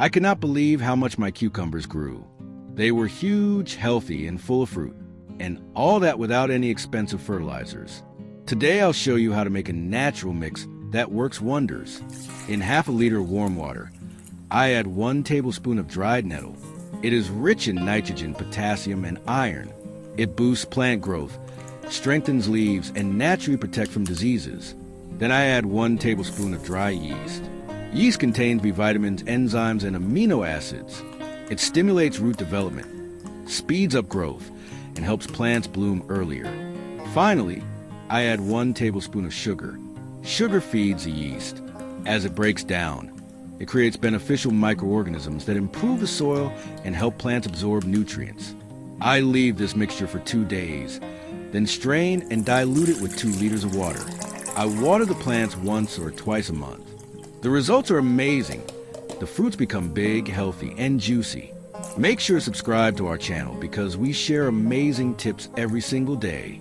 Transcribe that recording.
I could not believe how much my cucumbers grew. They were huge, healthy, and full of fruit, and all that without any expensive fertilizers. Today I'll show you how to make a natural mix that works wonders. In half a liter of warm water, I add 1 tablespoon of dried nettle. It is rich in nitrogen, potassium, and iron. It boosts plant growth, strengthens leaves, and naturally protects from diseases. Then I add 1 tablespoon of dry yeast. Yeast contains B vitamins, enzymes, and amino acids. It stimulates root development, speeds up growth, and helps plants bloom earlier. Finally, I add 1 tablespoon of sugar. Sugar feeds the yeast. As it breaks down, it creates beneficial microorganisms that improve the soil and help plants absorb nutrients. I leave this mixture for 2 days, then strain and dilute it with 2 liters of water. I water the plants once or twice a month. The results are amazing. The fruits become big, healthy, and juicy. Make sure to subscribe to our channel because we share amazing tips every single day.